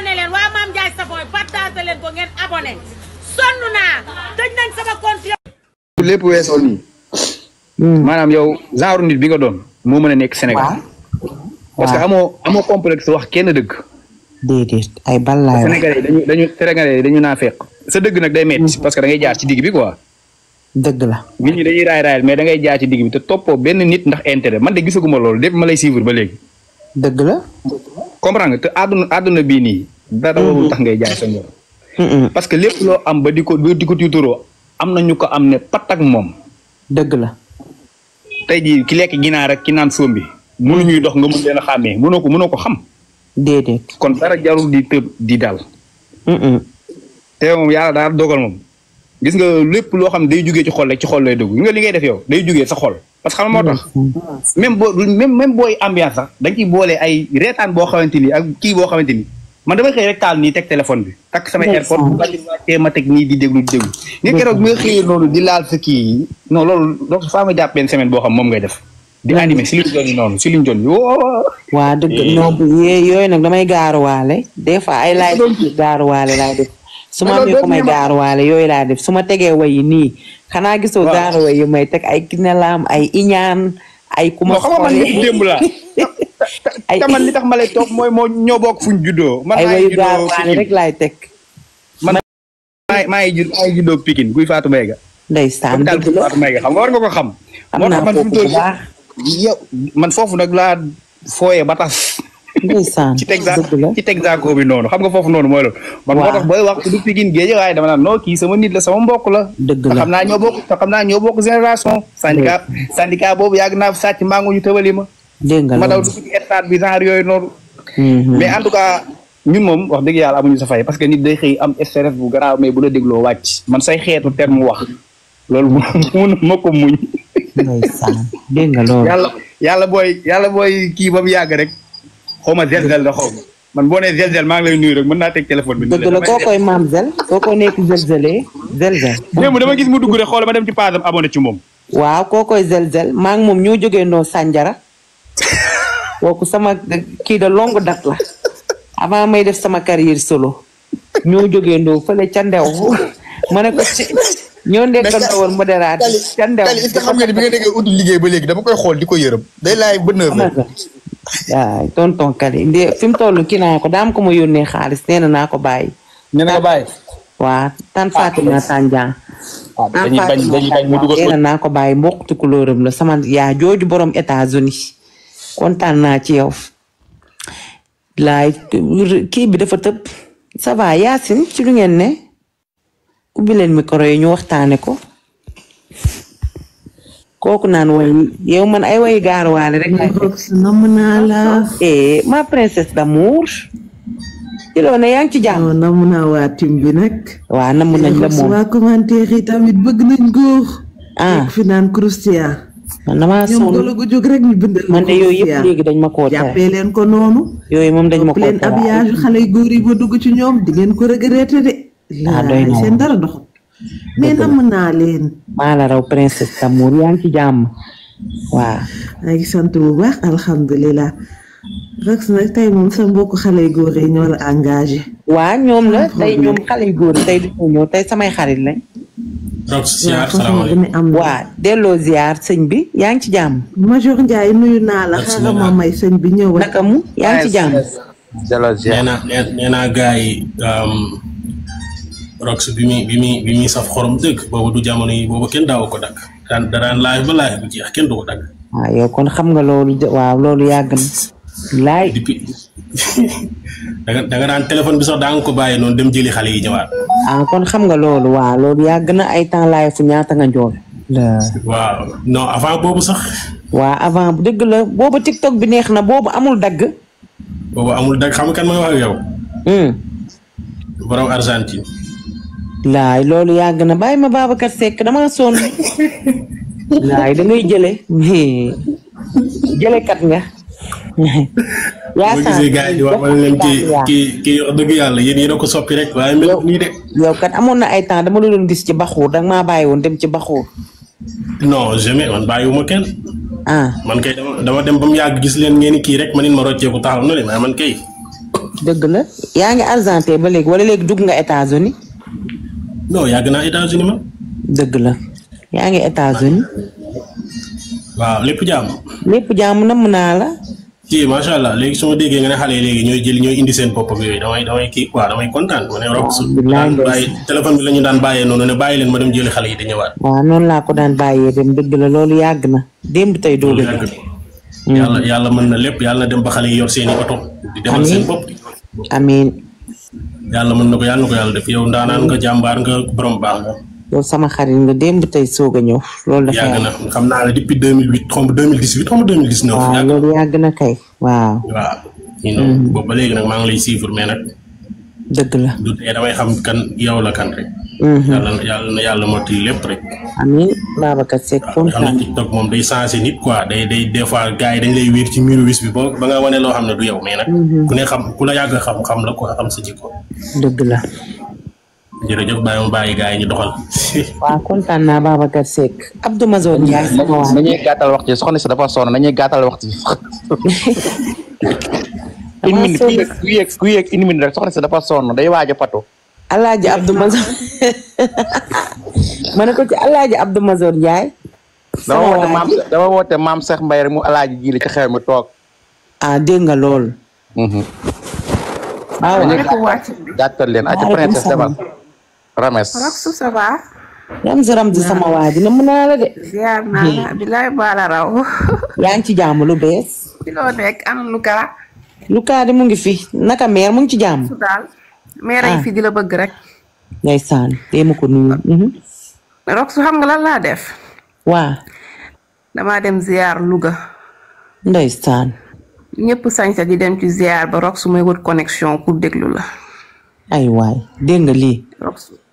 abonné leen waa Mame Ndiaye Savon partagé leen ko ngeen abonné sonn naa tëj nañ sama compte lépp weesoo nii maanaam yow genre nit bi nga doon moo mën a nekk Sénégal parce que amoo complexe wax kenn dëgg déedéet ay ballaay Sénégalais yi dañu naa fekk sa dëgg nag day metti parce que da ngay jaar ci digg bi quoi dëgg la nit ñi dañuy raay mais da ngay jaar ci digg bi te toppoo benn nit ndax intérêt man de gisaguma loolu lépp ma lay suivre ba léegi dëgg la comprendre nga te àdduna bii nii dara warul tax ngay jaay sa ngor parce que lépp loo am ba di ko tiituroo am na ñu ko am ne pat ak moom dëgg la tey jii ki lekk ginaar rek ki naan soom bi mënuñuy dox nga mën leen a xàmmee mënoo ko xam déedéet kon dara jarul di tëb di dal te moom yàlla daal dogal moom gis nga lépp loo xam ne day jugee ci xol rek ci xol lay dugg nga li ngay def yow day jugee sa xol parce que xam moo tax même booy ambiance sax da nga ciy boole ay reetaan boo xamante ni ak kii boo xamante ni man damay xëy rek taal nii teg téléphone bi takk samay airport bu bari wàccee ma teg nii di déglu nga keroog bi nga xëyee noonu di laal sa kii yi non loolu donc faa nga jàpp benn semaine boo xam moom ngay def di animé si liñ doon yi noonu si liñ doon yi waa dëgg non yooyu nag damay gaaruwaale des fois ay laay gaaruwaale laay def su ma amee ko may gaaruwaale yooyu laa def su ma tegee way yi nii xanaa gisoo gaaruwaay yi may teg ay kinelaam ay iñaan ay kuma xoolee démb la taman li tax ma lay toog mooy moo ñoo bokk fuñ juddoo man ay wayu gaaruwaale rek laay teg man maa ngi juddoo Pikine guy Fatou Mbengue ndeysaan dëgg la Fatou Mbengue xam nga war nga ko xam am naa foofu bu baax yow man foofu nag laa fooyee ba tas ndeysaan ci Texaco bi noonu xam nga foofu noonu mooy loolu man moo tax booy wax du Pikine géej waaye dama naan non kii sama nit la sama mbokk la dëgg la xam naa ñoo bokk génération syndicat boobu yàgg naa sàcc mangu ñu tëbali ma dégg nga ma daw dugg ci stade bi genre yooyu noonu mais en tout cas ñun moom wax dëgg yàlla amuñu sa fay parce que nit day xëy am stress bu garaaw mais bu la dégloo wàcc man say xeetu terme wax loolu mun ma ko muñ ndeysaan dégg nga loolu yàlla booy kii ba mu yàgg rek xaw ma zelzel la xaw ma man boo nee zelzel maa ngi lay nuyu rek mën naa teg téléphone bi. dëgg la koo koy maam zel koo koy nekk zelzelee zelzel. démb dama gis mu dugg rek xool ma dem ci page am abonné ci moom. waaw koo koy zelzel maa ngi moom ñoo jógee ndoo Sanjara kooku sama kii de longue date la avant may def sama carrière solo ñoo jógee ndoo fële ca ndew ma ne ko ci ñoo nekkandoo woon modérateur ca ndew. est-ce que xam nga ni bi nga déggee uti liggéey ba léegi dama koy xool di ko yërëm day laay ba 9 heures. waaw tonton Kali fi mu toll kii naa ko daam ko ma yónnee xaalis nee na naa ko bàyyi. nee na nga bàyyi. waaw tan Fatima Tandian. dañuy bañ mu dugal nee na naa ko bàyyi mboqtu couleuram la sama yaa jooju borom États-Unis kontaan naa ci yow. laay kii bi dafa tëb ça va Yacine ci lu ngeen ne ubbi leen micro yi ñu waxtaane ko. kooku naan way yow man ay way gaaruwaale rek namm naa la ma princesse d'amour ci loo ne yaa ngi ci jàmm namm naa waa tim bi nag waa namm nañ la moom waa commentaire yi tamit bëgg nañ góor fi naan Christian man damaa sonn ñoom golo gu jóg rek ñu bindal man de yooyu yëpp léegi dañ ma koo tere jàppee leen ko noonu yooyu moom dañ ma koo tere leen habillage xale yu góor yi ba dugg ci ñoom di ngeen ko regretter de doy na seen dara doxul mais namm naa leen maa la raw princesse d'amour yaa ngi ci jàmm waaw maa ngi sant bu baax alhamdulilah Rox nag tey moom sa mbokk xale yu góor yi ñoo la engagé waa ñoom la tey ñoom xale yu góor yi tey dañoo ñëw tey samay xarit lañ Rox ziar salaamaaleykum waa delloo ziar sëñ bi yaa ngi ci jàmm Major Ndiaye nuyu naa la xaaral ma may sëñ bi ñëw naka mu yaa ngi ci jàmm nee naa gars yi Rox bi muy saf xorom dëgg boobu du jamono yi boobu kenn daaw ko dagg daan live ba live bu jeex kenn du ko dagg. waaw yow kon xam nga loolu waaw loolu yàgg na. laay depuis da nga daan téléphone bi sax daa nga ko bàyyi noonu dem jëli xale yi ñëwaat. kon xam nga loolu waaw loolu yàgg na ay temps live fu ñaata nga njool. waaw non avant boobu sax. waaw avant dëgg la boobu TikTok bi neex na boobu amul dagg. boobu amul dagg xam nga kan mooy wax ak yow. borom Argentine. laay loolu yàgg na bàyyi ma Babacar Seck damaa sonn laay da ngay jëlekat nga. yaa boo gisee gars yi di wax ma leen kii wax dëgg yàlla yéen a ko soppi rek waaye mel nii de. yow kat amoon na ay temps dama la doon gis ci Baxuur danga maa bàyyi woon dem ci Baxuur. non jamais man bàyyiwuma kenn. man kay dama dem ba mu yàgg gis leen ngeen kii rek man it ma rocceeku taxaw na leen waaye man kay. dëgg la yaa ngi Argentin ba léegi wala léegi dugg nga États-Unis non yàgg naa États-Unis man. dëgg la yaa ngi États-Unis waaw lépp jàmm. lépp jàmm namm naa la kii macha allah léegi su ma déggee nga ne xale yi léegi ñooy indi seen bopp ak yooyu damay kii quoi damay kontaan ma ne Rox daan bàyyi téléphone bi la ñu daan bàyyee noonu ne bàyyi leen ma dem jëli xale yi di ñëwaat. waaw noonu laa ko daan bàyyee dem dëgg la loolu yàgg na démb tey doo loolu yàgg na yàlla mën na lépp yàlla na dem ba xale yi yor seeni oto di demal seen bopp. amiin yàlla mën na ko yàlla def yow ndaanaan nga jàmbaar nga borom baax nga. yow sama xarit nga démb tey soog a ñëw loolu dafa yàgg na xam naa ne depuis 2008 xaw ma 2018 xaw ma 2019. waaw loolu yàgg na kay waaw. waaw ñu noonu boobu ba léegi nag maa ngi lay suivre mais nag. dëgg la du tee damay xam kan yow la kan rek. yàlla mottali lépp rek. amiin Babacar Seck xam ne TikTok moom day changé nit quoi day des fois gars yi dañ lay wéer ci miiru wis bi ba nga wane loo xam ne du yow mais nag. ku ne xam ku la yàgg xam la ko xam sa jikko. dëgg la. jërëjëf bàyyi gars yi ñu doxal. waaw kontaan naa Babacar Seck Abdou Mazor Ndiaye sama waa nañuy gàttal wax ci soxna si dafa sonn nañuy gàttal wax ci. une minute ku yéeg une minute rek soxna si dafa sonn day waaj a patu. Alaaji Abdou Mazor ma ne ko ci Alaaji Abdou Mazor Ndiaye. dama woote maam Cheikh Mbaye rek mu Alaaji ji li ci xew mi toog. ah dégg nga lool. waaw gàttal leen aja princesse demal Rames. Rox ça va. Ramzi sama waa ji na mën naa la de. ziar naa la bilaay baala raw. yaa ngi ci jàmm lu bees. ci loo nekk ana Luka. Luka de mu ngi fi naka meer mu ngi ci jàmm. su daal meer yi fi di la bëgg rek. ndeysaan dee ma ko nuyu. Rox xam nga lan laa def. waa. damaa dem ziar Louga. ndeysaan. ñëpp sañsa di dem ci ziar ba Rox may wut connexion pour déglu la. ay waay dégg nga lii.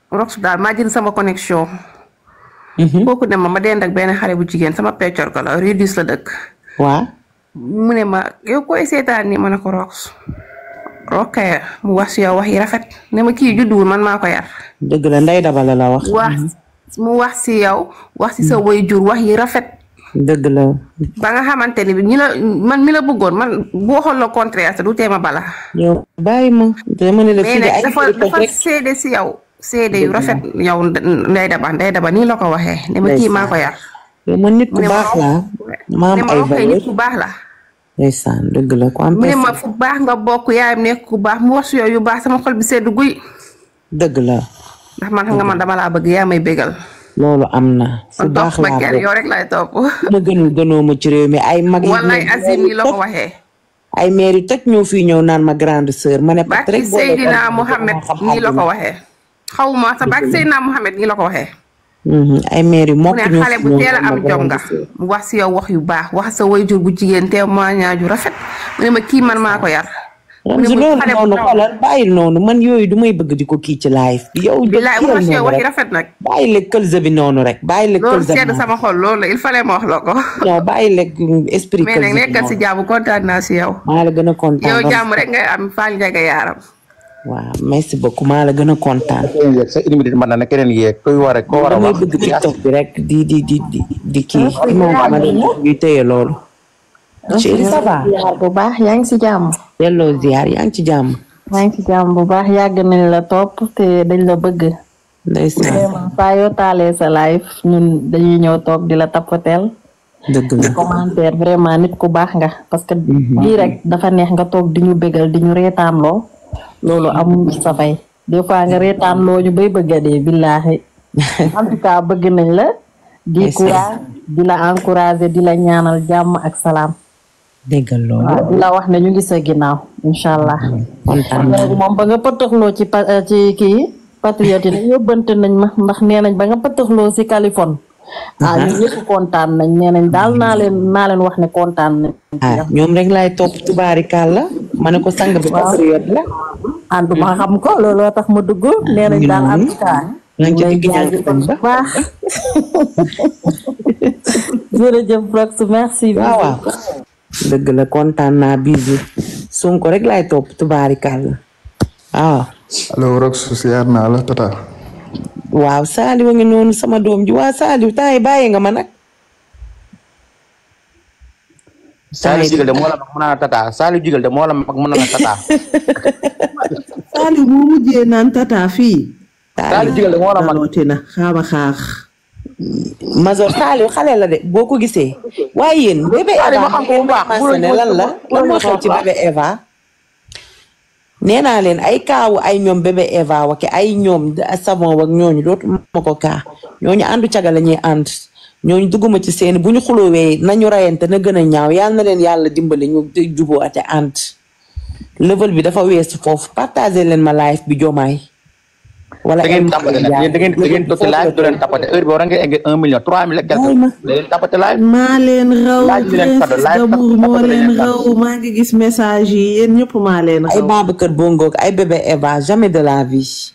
Rox daal maa jël sama connexion. kooku ne ma dend ak benn xale bu jigéen sama peccor ko la Ridis la dëkk. waa. mu ne ma yow koy seetaan ni ma ne ko Rox. Rokhaya mu wax si yow wax yi rafet ne ma kii judduwul man maa ko yar. dëgg la nday dabala la wax. mu wax si yow wax si sa waajur wax yi rafet. dëgg la. ba nga xamante ni man mi la bëggoon man bu waxoon la contraire te du teema bala. yow bàyyi ma. dama ne la fii de ay dafa seede si yow. seede yu rafet yow nday daba nii la ko waxee. ne ma kii maa ko yar. yow man nit ku baax la. maam ay valeur nit ku baax la. ndeysaan dëgg la ko am. mu ne ma fu baax nga bokk yaayam nekk ku baax mu wax si yow yu baax sama xol bi sedd guy. dëgg la. ndax man xam nga man dama laa bëgg yaa may bégal. loolu am na. fu baax laa bokk yow rek lay topp. ma gënoo ma ci réew mi ay mag yi. wallaay Azim nii la ko waxee. ay maire yu toj ñoo fii ñëw naan ma grande sœur ma ne pat rek. Seydina Mohamed nii la ko waxee. xawma sa bak Seydina Mohamed nii la ko waxee. ay maire yu mokk ñoo xale bu teel a am jom nga mu wax si yow wax yu baax wax sa waajur bu jigéen témoignage ju rafet mu ne ma kii man maa ko yar. Ramzi loolu noonu xoolal bàyyil noonu man yooyu du may bëgg di ko kii ci live bi yow. bilaay wax si yow wax yu rafet nag. bàyyi la këlsa bi noonu rek. bàyyi la këlsa bi loolu sedd sama xol loolu il fallait ma wax la ko. non bàyyi la esprit këlsa mais nag nekkal si jàmm kontaan naa si yow. maa la gën a kontaan yow jàmm rek ngay am Fall Ndiaga yaaram. waaw merci beaucoup maa la gën a kontaan. sa une minute mën na ne keneen yeeg koy war a ko war a wax. damay bëgg TikTok bi rek di kii ma di téye loolu. chéri ça va. bu baax yaa ngi si jàmm. delloo ziar yaa ngi ci jàmm. yaa ngi ci jàmm bu baax yàgg nañ la topp te dañ la bëgg. ndeysaan vraiment saa yoo taalee sa live ñun dañuy ñëw toog di la tappateel. dëgg la commentaire vraiment nit ku baax nga parce que lii rek dafa neex nga toog di ñu bégal di ñu reetaanloo loolu amul sa fay des fois nga reetaanloo ñu bay bëgg a dee billaahi en tout cas bëgg nañ la. di courage di la encourager di la ñaanal jàmm ak salaam. déggal loolu. waaw di la wax ne ñu ngi sa ginnaaw incha allah. léegi moom ba nga pëtëxloo ci kii patriote yi yóbbante nañ ma ndax nee nañ ba nga pëtëxloo si Californie. ñu ñëpp kontaan nañ nee nañ daal naa leen wax ne kontaan nañ. ñoom rek laay topp tubaarikàlla ma ne ko sang bi patriote la. ànduma xam ko looloo tax ma dugg nee nañ daal en tout cas. yaa ngi ci digg ñaar bu baax. jërëjëf Rox merci. waaw dëgg la kontaan naa bisu Sonko rek laay topp tubaarikàlla waaw. allo Rox siyaar naa la tata. waaw Saliou a ngi noonu sama doom ji waa Saliou tay bàyyi nga ma nag. Saliou Jigal de moo la mag mën na la tata Saliou Jigal de moo la mag mën na la tata. Saliou moo mujjee naan tata fii. Saliou Jigal de moo la mag na xaama xaar. Mazor Saliou xale la de boo ko gisee. waaye yéen bébé Eva ma xam ko bu baax lan moo xew ci bébé Eva. nee naa leen ay kaawu ay ñoom bébé Eva wake ay ñoom savon wak ñooñu dootuma ko kaa ñooñu àndu caga la ñuy ànd ñooñu dugguma ci seen bu ñu xuloowee nañu rayante na gën a ñaaw yal na leen yàlla dimbali ñu juboo ate ànd level bi dafa weesu foofu partagé leen ma live bi jomaay wala da ngeen tapate nag da ngeen toog live du leen tapate heure bi war ngeen egg 1 million 3 mille quelque da leen tapate live maa leen raw Prince d'amour moo leen raw maa ngi gis message yi yéen ñëpp maa leen raw ay Babacar Bongo ay bébé Eva jamais de la vie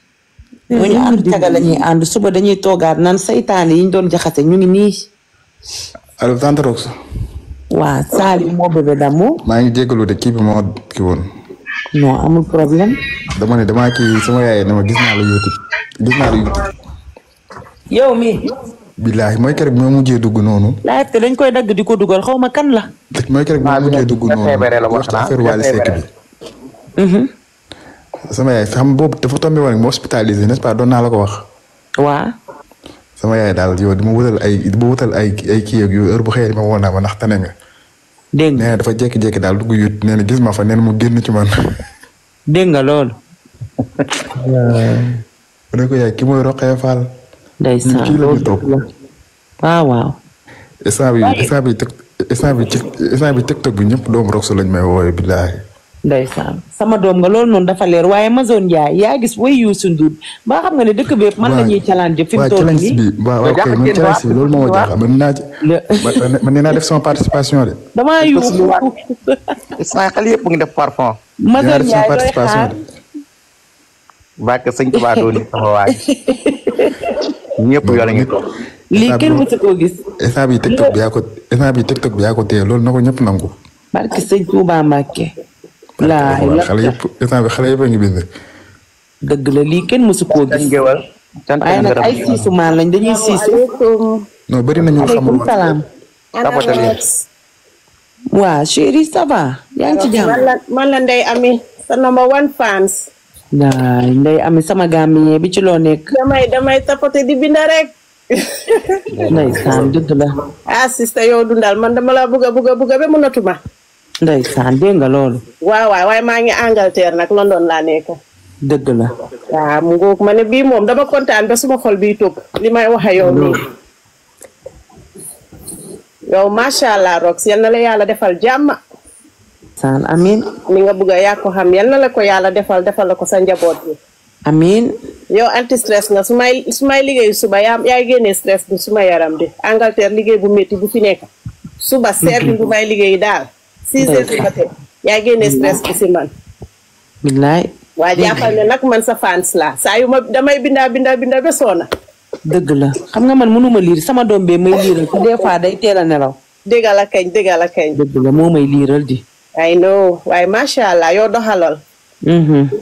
ñooñu ànd caga la ñuy ànd suba dañuy toogaat naan saytaane yi ñu doon jaxase ñu ngi nii allo tante Rox. waa Saliou moo bébé d'amour maa ngi jégalu de kii bi moo kii woon. non amul problème. dama ne damaa kii sama yaay ne ma gis naa la YouTube gis naa la YouTube. yow mi billaahi mooy keroog bi ma mujjee dugg noonu. live te dañ koy dagg di ko dugal xaw ma kan la. mooy keroog bi ma mujjee dugg noonu wax affaire Wally Seck bi. sama yaay xam boobu dafa tombé woon ma hospitalisé n'est-ce pas doon naa la ko wax. waa. sama yaay daal yow di ma wutal ay kii ak yu heure bu xëyee ma woon naa ma ndax tane nga. dégg nga nee na dafa jékki-jékki daal dugg yut nee na gis ma fa nee na mu génn ci man. dégg nga loolu. bu ne ko yaay ki mooy Roqee Fall. ndeysaan kii la ñu topp. waaw waaw. instant bi TikTok bi ñëpp doomu Rox lañ may woowee billaahi. ndeysaan sama doom nga loolu noonu dafa leer waaye Mazone Ndiaye yaa gis way Youssou Ndour ba xam nga ne dëkk bépp man la ñuy challenge fi mu toll nii waaw kay man challenge bi loolu moo ma jaaxal man nee naa def sama participation de. damaa yuuxu saa xale yëpp ngi def parfum. Mazone Ndiaye doy xaar. Barke sëñ Tuubaa doon ni sama waay. ñëpp yoo la ngi toog. lii kenn mësu koo gis. instant bi TikTok bi yaa ko téye loolu na ko ñëpp nangu. barke sëñ Tuubaa Mbàkke. xale yëpp a ngi bind. dëgg la lii kenn mësu koo gis. waaye nag ay siisu maan lañ dañuy siisu. non bëri nañu xamul aleykum salaam. waa chérie ça va. yaa ngi ci jàmm. man la Ndeye Ami sa number one fans. waay Ndeye Ami sama gambien bi ci loo nekk. damay tapote di binda rek. ndeysaan dëgg la. ah sista yow dundal man dama la bugga ba mënatuma. ndeysaan dégg nga loolu. waaw waaye maa ngi Angleterre nag London laa nekk. dëgg la. waaw mu ngoog ma ne bii moom dama kontaan ba suma xol bii tëb li may waxe yow nii. yow macha allah Rox yal na la yàlla defal jàmm. saan amiin. li nga bugg a yaa ko xam yal na la ko yàlla defal la ko sa njaboot bi. amiin. yow anti stress nga su may liggéey suba yaay génnee stress bi suma yaram di Angleterre liggéey bu métti bu fi nekk. suba seet bi bu may liggéey daal. 6 heures du matin yaa génne stress bi si man. billaay. waa jàppal ne nag man sa fans la saa yu ma damay binda ba soona. dëgg la xam nga man mënuma liir sama doom bee may liiral te des fois day teel a nelaw. dëgg la kañ. dëgg la moo may liiral di. I know waaye macha allah yow doxalal.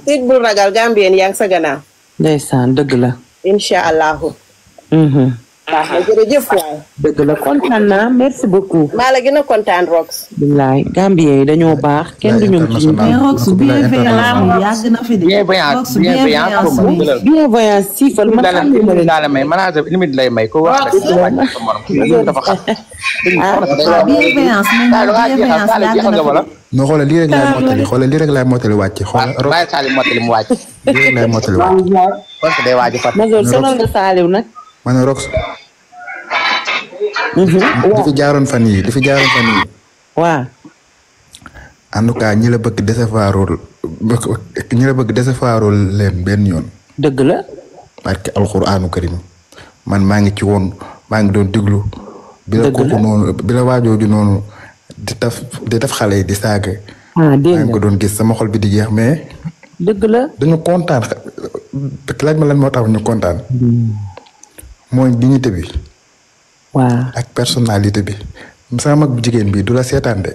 tiit bul ragal Gambien yaa ngi sa gannaaw. ndeysaan dëgg la. incha allahu. waaw jërëjëf waay. dëgg la kontaan naa merci beaucoup. maa la gën a kontaan Rox. billaay Gambien yi dañoo baax kenn du ñoom ci mais Rox bienveillance yàgg na fi de. bienveillance siifal ma xam ne la may manager limite lay may ko wax dafa xam. bienveillance non xoolal lii rek laay mottali wàcc xoolal. bàyyi Salim mottali mu wàcc. lii rek laay mottali wàcc. parce que day waaj a fàtt. Mazone sonal nga Saliou nag. ma ne Rox. li fi jaaroon fan yii. waaw. en tout cas ñi la bëgg décevoirul leen benn yoon. dëgg la. parce que alxuraanu karim man maa ngi ci woon maa ngi doon déglu. bi la kooku noonu bi la waajooju noonu di taf xale yi di saaga. ah dégg nga maa ngi ko doon gis sama xol bi di jeex mais. dëgg la. dañu kontaan laaj ma lan moo tax ñu kontaan. mooy dignité bi. waaw ak personnalité bi. sama mag bu jigéen bi du la seetaan de.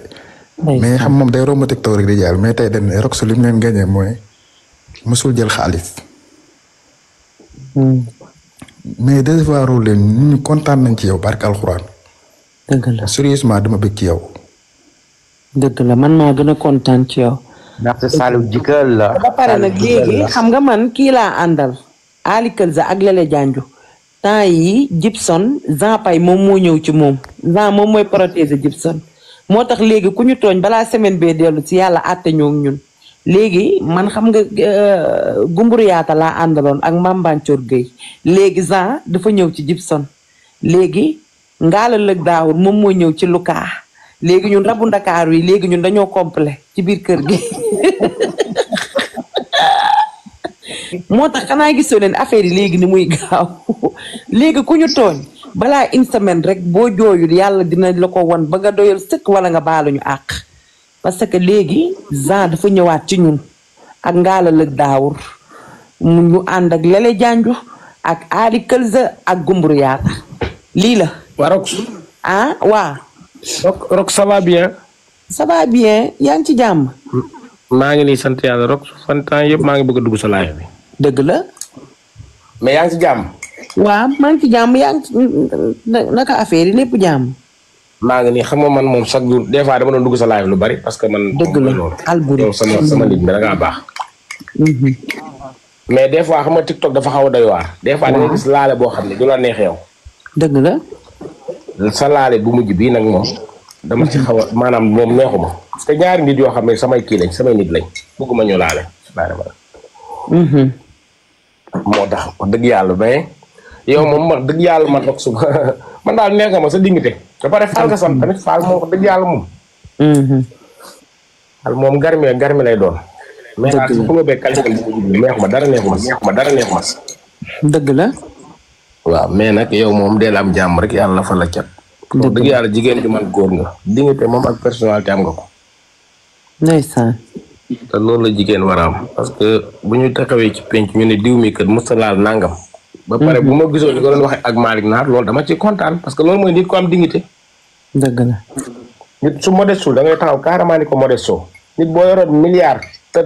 mais xam moom day romb TikTok rek di jàll mais tey dañ ne Rox li mu leen gagné mooy mësul jël xaalis. mais décevoir leen ñu kontaan nañ ci yow barke alxuraan. dëgg la sérieusement dama bëgg ci yow. dëgg la man maa gën a kontaan ci yow. ndaxte Saliou jikkal la. ba pare nag léegi xam nga man kii laa àndal. Ali Kelza ak Lele Janju temps yi Gibson Jean Pay moom moo ñëw ci moom Jean moom mooy protéger Gibson moo tax léegi ku ñu tooñ balaa semaine bee dellu si yàlla àtte ñoo ñun léegi man xam nga gumburu yaata laa àndaloon ak Mambancoor Gueye léegi Jean dafa ñëw ci Gibson léegi ngaala lëg daawur moom moo ñëw ci Luka léegi ñun rabu Ndakaaru yi léegi ñun dañoo complet ci biir kër gi moo tax xanaa gisoo leen affaire yi léegi ni muy gaaw léegi ku ñu tooñ balaa une semaine rek boo jooyul yàlla dina la ko won ba nga doyal sëkk wala nga baaluñu àq parce que léegi Jean dafa ñëwaat ci ñun ak ngaala lëg daawur mu ñu ànd ak Lele Janju ak Ali Kelza ak gumburu yaata lii la waa Rox waa Rox ça va bien yaa ngi ci jàmm maa ngi nii sant yàlla Rox fan temps yëpp maa ngi bëgg a dugg sa live bi dëgg la mais yaa ngi ci jàmm waaw maa ngi ci jàmm yaa ngi ci naka affaire yi lépp jàmm maa ngi nii xam nga man moom chaque jour des fois dama doon dugg sa live lu bari parce que man dëgg la Alboury yow sama nit mi da ngaa baax mais des fois xam nga TikTok dafa xaw a doy waar des fois da nga gis laale boo xam ne du la neex yow dëgg la sa laale bu mujj bii nag moom dama ci xaw a maanaam moom neexuma parce que ñaari nit yoo xam ne samay kii lañ samay nit lañ bëgguma ñu laale moo tax wax dëgg yàlla mais yow moom wax dëgg yàlla man Rox man daal neex nga ma sa dignité ba pare faal nga sant tamit faal moom wax dëgg yàlla moom faal moom garmi lay doon mais daal su ko bee qualité bu mujj bi neexuma dara neexuma dëgg la waaw mais nag yow moom dee la am jàmm rek yàlla fa la cat wax dëgg yàlla jigéen ju man góor nga dignité moom ak personnalité am nga ko ndeysaan te loolu la jigéen war a am parce que bu ñu taxawee ci penc ñu ne diw mi kat musta laal nangam ba pare bu ma gisoon ni ko doon waxee ak Malick Naar loolu dama ci kontaan parce que loolu mooy nit ko am dignité dëgg la nit su modestul da ngay taxaw carrément ni ko modesto nit boo yoroon milliard te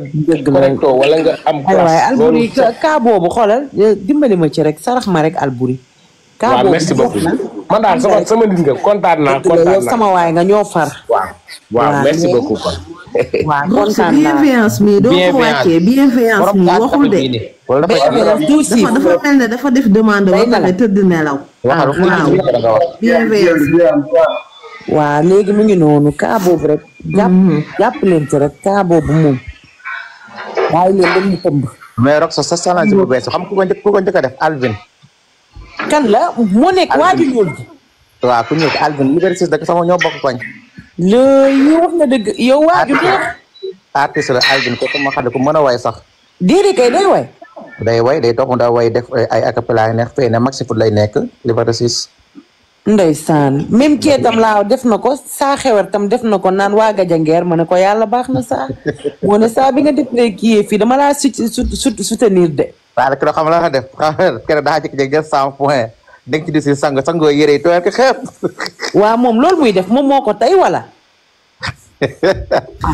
correcto wala nga am waaye Alboury kaa boobu xoolal dimbali ma ci rek sarax ma rek Alboury kaa boobu merci beaucoup man daal sama nit nga kontaan naa yow sama waay nga ñoo far waaw merci beaucoup kon waaw kontaan naa bienveillance mi doo ko wàccee bienveillance mi waxul de dafa mel ne dafa def demande ba pare tëdd nelaw waaw bienveillance waaw léegi mu ngi noonu kaa boobu rek jàpp leen ci rek kaa boobu moom waaye leen dañu tëmb mais Rox sa challenge bu bees xam ku ko njëkk a def Alvin kan la moo nekk waaju ñuul ji waaw ku ñuul Alvin Liberté 6 dëkk sama ñoo bokk koñ léegi wax nga dëgg yow waaju neex artiste la Alvin ko sama xale ku mën a way sax déedéet kay day way day toog da way def ay acapella yu neex fee ne Maxi Foot lay nekk Liberté 6 ndeysaan même kee tam laa def na ko saa xewar tam def na ko naan waa Gajangeer ma ne ko yàlla baax na saa moo ne saa bi nga defee kii fii dama laa soutenir de waaw kilo xam la def kere daa jékki-jékki jël 100 points dégg ci di si sangoo yére yi tooyal ko xeet waaw moom loolu muy def moom moo ko tey wala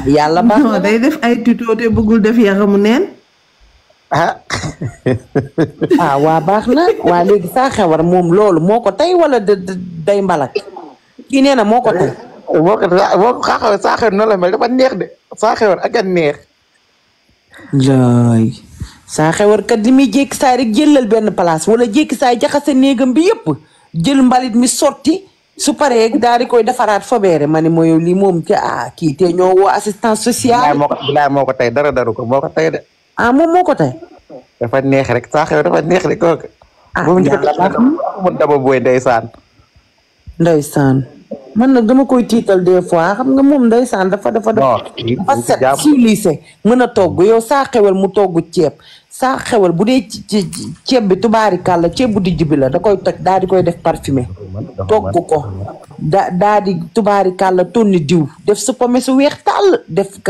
yàlla baax na day def ay tuto te bëggul def yaramu neen waa baax na waa léegi saa xewar moom loolu moo ko tey wala day mbalak kii nee na moo ko tey saa xewar noonu la mel dafa neex de saa xewar ak a neex laay saa xewar kat li muy jékki saay rek jëlal benn place wala jékki saay jaxase néegam bi yëpp jël mbalit mi sotti su paree daal di koy defaraat fobeere ma ne mooy lii moom ca kii te ñoo woo assistance sociale bilaay moo ko tey dara daru ko moo ko tey de moom moo ko tey dafa neex rek saa xewar dafa neex rek kooku mu daba booy ndeysaan man nag dama koy tiital des fois xam nga moom ndeysaan dafa set civilisé mën a togg yow saa xewal mu togg ceeb saa xewal bu dee ceeb bi tubaari kàlla ceeb bu dijj bi la da koy toj daal di koy def parfumé togg ko daa di tubaari kàlla tonni diw def su pomme su weex tàll def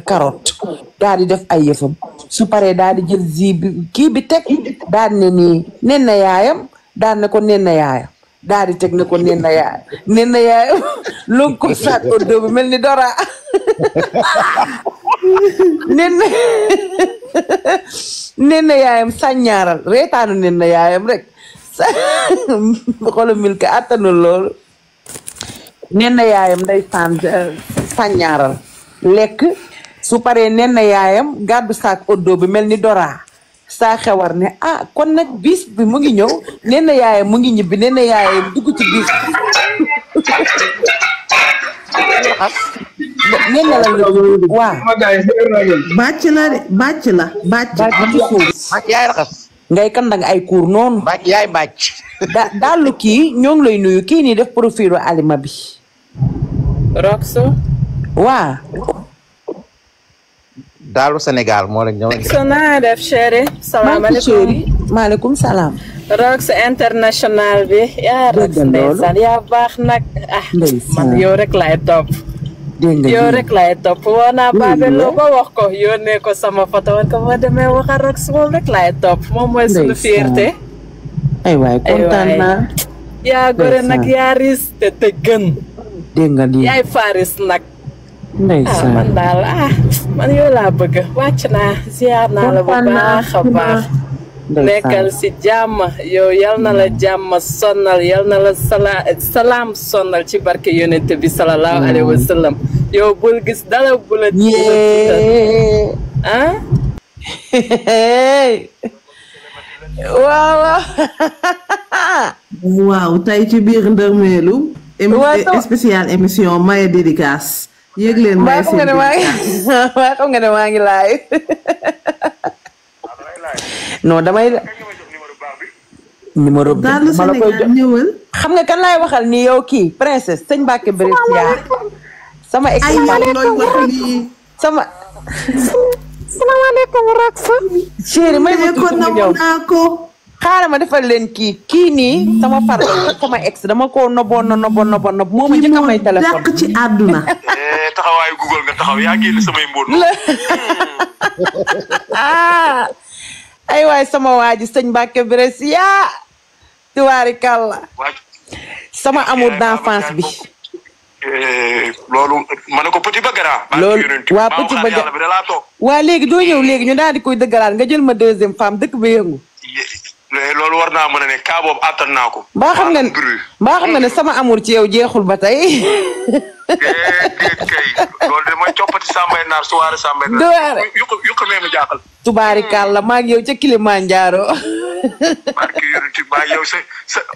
carotte daal di def ay yëfam su paree daal di jël bi kii bi teg daal di ne nii nen na yaayam daal ne ko nen na yaayam daal di teg ne ko nen na yaayam loolu ko saat au dóobu mel ni dora nen na yaayam sàññaaral reetaanu nen na yaayam rek xoolal mil ka attanul loolu nen na yaayam nday saan sàññaaral lekk su paree nen na yaayam gàddu saak oddo bi mel ni Dora saa xewar ne kon nag bis bi mu ngi ñëw nen na yaayam mu ngi ñibbi nen na yaayam dugg ci bis bi nen na la waaw bàcc la de bàcc la bàcc ci suuf yaay raxas ngay kandang ay kuur noonu yaay bàcc dallu kii ñoo ngi lay nuyu kii nii def profilu alima bi Roxo waa daalu Sénégal moo la ñëw so naa def chéri salaamaaleykum maaleykum salaam Rox international bi yaa Rox ndeysaan yaa baax nag man yow rek laay topp yow rek laay topp woo naa Babeloo ba wax ko yónnee ko sama photo war ko boo demee waxa Rox moom rek laay topp moom mooy suñu fierté ay waay kontaan naa yaa gore nag yaa riis te gën dégg nga lii yaay faris nag ndeysaan man daal man yow laa bëgg wàcc naa ziar naa la bu baax a baax nekkal si jàmm yow yal na la jàmm sonnal yal na la salaam sonnal ci barke yonent bi sallallahu alayhi wa sallam yow bul gis dala bu la waaw tey ci biir ndërmeelu spécial émission maye dédicace yéeg leen maye seen dédicace waa xam nga ne maa ngi live non damay numéro bi daal Sénégal ñëwal xam nga kan laay waxal ni yow kii princesse sëñ Mbacke Brescia sama ex sama salaamaaleykum Rox chéri may ma tuuti mu ñëw xaaral ma defal leen kii nii sama far la sama ex dama ko noboon nob moo ma njëkk a may téléphone dàq ci àdduna taxawaayu Google nga taxaw yaa génn samay mbóot ay waay sama waa ji sëñ Mbacke Brescia tuwaari kàlla sama amour d'enfance bi loolu ma ne ko petit ba grand loolu waa petit ba waa léegi doo ñëw léegi ñu daal di koy dëggalaat nga jël ma deuxième femme dëkk ba yëngu loolu war naa mën a ne kaa boobu attan naa ko mbaa xam nga ne sama amour ci yow jeexul ba tey kay loolu de mooy coppati Sambay Naar soirée Sambay Naar yukk mee ma jaaxal tubaarikàlla maa ngi yow ca Kilimanjaro barke yonent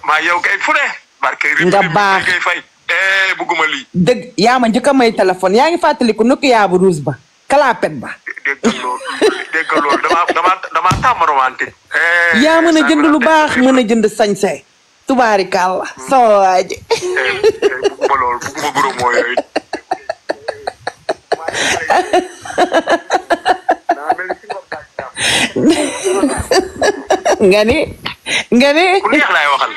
maa yow kay fu ne barke nga baax kay fay bëgguma lii dëgg yaa ma njëkk a may téléphone yaa ngi fàttaliku Nokia bu rouge ba kalapet ba dégg loolu dama tàmm romantique yaa mën a jënd lu baax mën a jënd sañse tubaarikàlla sama waaji bëgguma loolu bëgguma guro moo yooyu nga ni ku neex laay waxal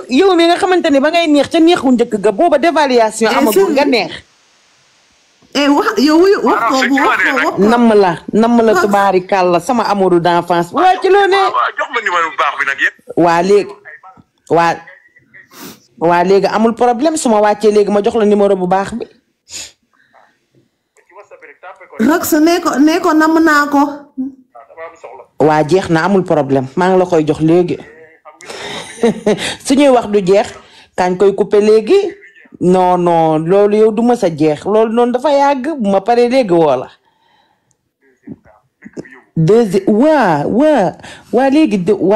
yow mi nga xamante ne ba ngay neex ca neexu njëkk ga booba dévaluation amagul nga neex namm la tubaarikàlla sama amour d'enfance waa ci loo ne jox ma numéro bu baax bi nag yëpp waa léegi amul problème su ma wàccee léegi ma jox la numéro bu baax bi Rox nee ko namm naa ko waa jeex na amul problème maa ngi la koy jox léegi suñuy wax du jeex kañ koy couper léegi non loolu yow du ma sa jeex loolu noonu dafa yàgg bu ma paree léegi woo la waa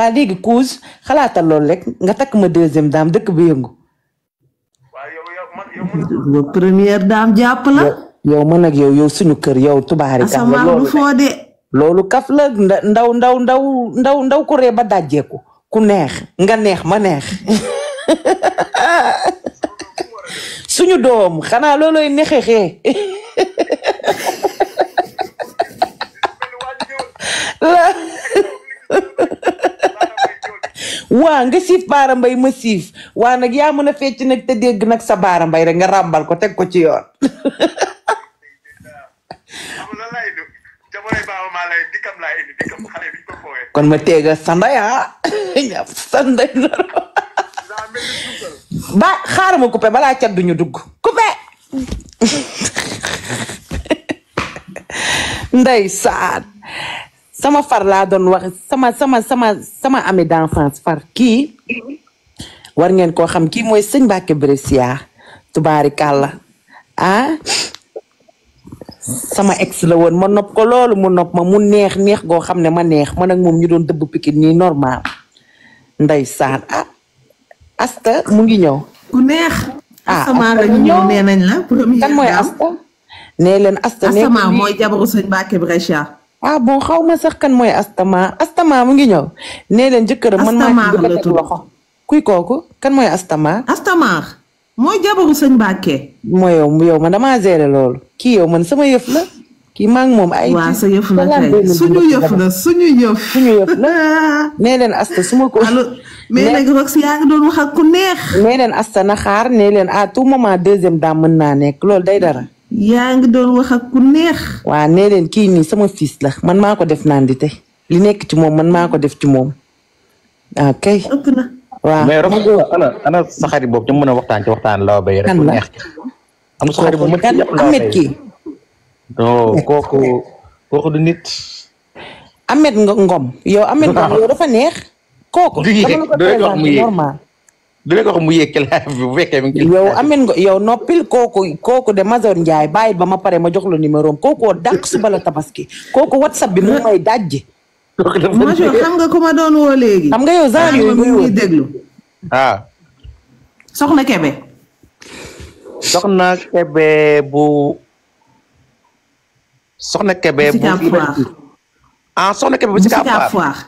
léegi couche xalaatal loolu rek nga takk ma deuxième dame dëkk bi yëngu première dame jàpp la yow man ak yow suñu kër yow tubaari kan la loolu foo de loolu kaf la ndaw ku ree ba dajjeeku ku neex nga neex ma neex suñu doom xanaa looloy nexexee waa nga siif baara mbay ma siif waa nag yaa mën a fecc nag te dégg nag sa baara mbay rek nga ràmbal ko teg ko ci yoon kon ma teega sanday sanday ba xaaral ma coupé balaa cat duñu dugg coupé ndeysaan sama far laa doon wax sama ami d'enfance far kii war ngeen koo xam kii mooy sëñ Mbacke Brescia tubaarikàlla ah sama ex la woon ma nopp ko loolu mu nopp ma mu neex goo xam ne ma neex man ak moom ñu doon dëbb Pikine nii normal ndeysaan Asta mu ngi ñëw ku neex Asama la ñu ñëw nee nañ la kan mooy Asta nee leen Asta Asama mooy jabaru sëñ Mbacke Brescia bon xaw ma sax kan mooy Astama mu ngi ñëw nee leen jëkkëram man maa ci bëgg loxo kuy kooku kan mooy Astama mooy jabaru sëñ Mbacke mooy yow man damaa gérer loolu kii yow man sama yëf la kii maa ngi moom ay waaw sa yëf la kay suñu yëf la nee leen Asta su ma ko mais nag Rox yaa ngi doon wax ak ku neex nee leen Asta na xaar nee leen à tout moment deuxième dame mën naa nekk loolu day dara yaa ngi doon wax ak ku neex waaw nee leen kii nii sama fils la man maa ko def naan di te li nekk ci moom man maa ko def ci moom waaw kay ëpp na waaw mais Rox ana sa xarit boobu ñu mën a waxtaan ci waxtaan law bay rek ku neex am sa xarit bu mën ci yëpp Ahmed kii non kooku du nit Ahmed Ngom yow Ahmed Ngom yow dafa neex kooku dama ko présenté normal du ko wax mu yéeg ci live bi bu fekkee mi ngi yow Ahmed Ngom yow noppil kooku de Mazor Ndiaye bàyyil ba ma pare ma jox la numéro am kooku dàq suba la tabaski kooku WhatsApp bi mu may dajji Major xam nga ku ma doon woo léegi xam nga yow genre yooyu muy woo déglu Soxna Kebe Soxna Kebe bu Soxna Kebe bu si Sicap Foire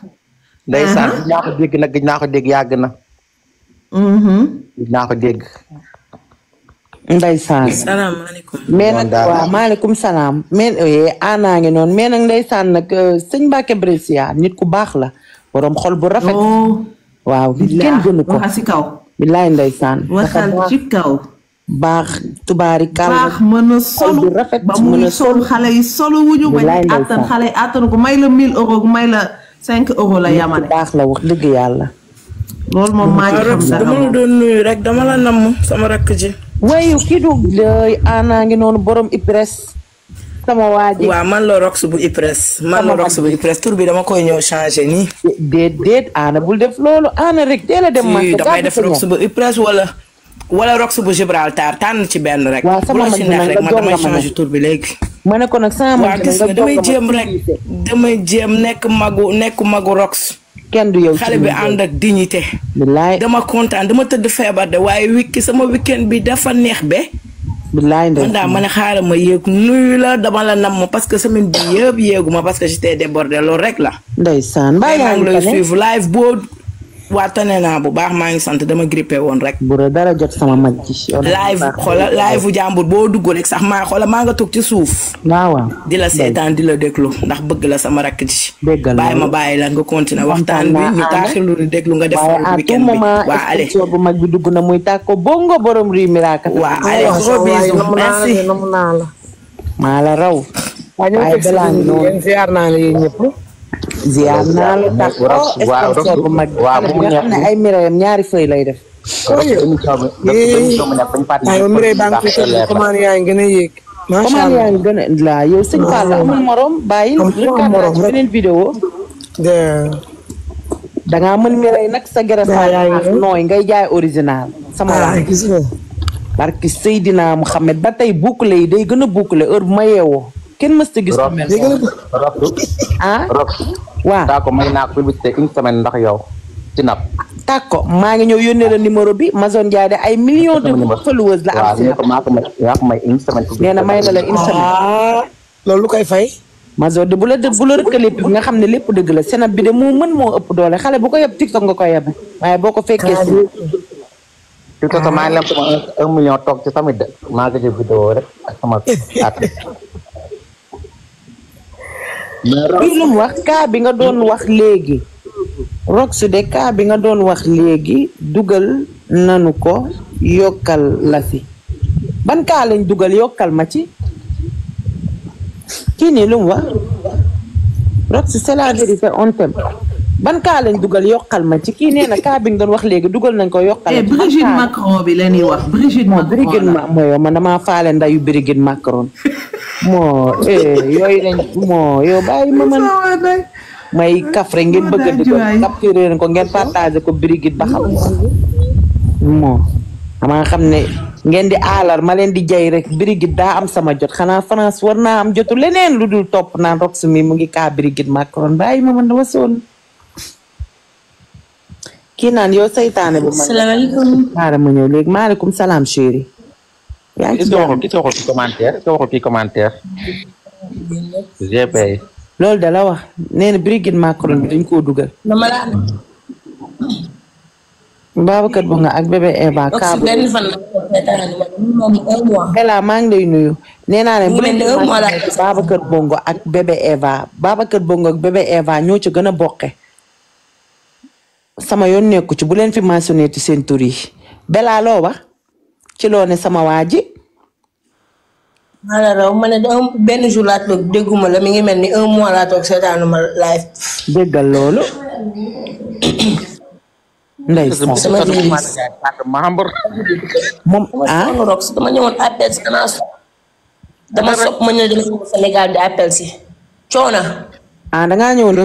ndeysaan gëj naa ko dégg yàgg na gëj naa ko dégg ndeysaan salaamaaleykum mais nag waaw maaleykum salaam mais ana ngi noonu mais nag ndeysaan nag sëñ Mbacke Brescia nit ku baax la borom xol bu rafet waaw kenn gënu ko waxa si kaw billaay ndeysaan waxal ci kaw baax tubaarikàlla baax mën a solu ba muy sol xale yi solu wuñu ba ñu attan xale yi attanu ko may la 1000 euros may la 5 euros la yamane baax la wax dëgg yàlla loolu moom maa ngi xam dara dama la doon nuyu rek dama la namm sama rakk ji waaye kii du ana ngi noonu borom IPRES sama waa ji waaw man la Rox bu IPRES tur bi dama koy ñëw changé nii déet ana bul def loolu ana rek teel a dem ma damay def Rox bu IPRES wala Rox bu Gibraltar tànn ci benn rek waaw sama bu la ci neex rek man damay changé tur bi léegi ma ne ko nag sama waaw gis nga damay jéem rek damay jéem nekk magu Rox kenn du yow xale bi ànd ak dignité billaay dama kontaan dama tëdd feebar de waaye sama weekend bi dafa neex be billaay man daal ma ne xaaral ma yéeg nuyu la dama la nam parce que semaine bi yëpp yéeguma parce que j'étais débordé loolu rek la ndeysaan maa ngi lay suivre live boo waa tane naa bu baax maa ngi sant dama grippé woon rek bu dara jot sama mag ji live bu jàmbur boo dugg rek sax maa nga toog ci suuf waaw di la seetaan di la déglu ndax bëgg la sama rakk ji bàyyi la nga continuer waxtaan bi ñu taaxilu di déglu nga def weekend bi waa allez bu mag bi dugg na muy tàkko bongo borom rii miraaka waa allez gros bisous merci maa la raw waaye balaa ñu ziar naa la yéen ñëpp ziar naa la tax sponsor bu mag bi nga xam ne ay mirayam ñaari feuille lay def aywa miray baa ngi fi commande yaa ngi gën a yéeg commande yaa ngi gën a laa yow sëñ Fall amul morom bàyyi rek beneen vidéo dangaa mën miray nag sa gërëm nooy ngay jaay original sama waa barki Seydina Mouhamed ba tey boucle yi day gën a boucle heure bu ma yeewoo kenn mësta gis ko mel Rox waaw taa ko may naa ko publicité une semaine ndax yow ci nap tàkko maa ngi ñëw yónnee la numéro bi Mazor Ndiaye de ay millions de followers la am si yaa ko may une semaine nee na may na la une semaine loolu lu koy fay Mazor de bu la rëkka lépp bi nga xam ne lépp dëgg la senab bi de moo mën moo ëpp doole xale bu ko yeb TikTok nga koy yebe waaye boo ko fekkee si TikTok maa ngi leen sama 1 million toog ci tamit de maa ngi ci vidéo rek ak sama at bii lu mu wax kaa bi nga doon wax léegi Rox de kaa bi nga doon wax léegi dugal nanu ko yokkal la si ban kaa lañ dugal yokkal ma ci kii nii lu mu wax Rox c'est la vérité on t'aime ban kaa lañ dugal yokkal ma ci kii nee na kaa bi nga doon wax léegi dugal nañ ko yokkal ma ci Brigitte Macron bi la ñuy wax Brigitte Macron mooy man damaa faale ndayu Brigitte Macron moo yooyu lañ moo yow bàyyi ma man may kafre ngeen bëgg di ko capturer ko ngeen partager ko Brigitte ba xam moo dama xam ne ngeen di aalar ma leen di jay rek Brigitte daa am sama jot xanaa France war naa am jotu leneen lu dul topp naan Rox mi mu ngi kaa Brigitte Macron bàyyi ma man dama sonn kii naan yow saytaane bu man salaamaaleykum xaaral ma ñëw léegi maaleykum salaam chéri yaa ngi ci jàmm ki waxul ci commentaire GP loolu da la wax nee na Brigitte Macron bi dañ koo dugal Babacar Bongo ak bébé Eva Kaabu Bella maa ngi lay nuyu nee naa ne Babacar Bongo ak bébé Eva Babacar Bongo ak bébé Eva ñoo ci gën a bokke sama yoon nekku ci bu leen fi mentionné ci seen tur yi Bella loo wax ci loo ne sama waa ji maa raw ma ne benn jour laa toog dégguma la mi ngi mel ni 1 mois laa toog seetaanuma live déggal loolu ndeysaan moom Rox dama ñëwoon appel si dama sopp ma ñëw dama Sénégal di appel si coona dangaa ñëwoon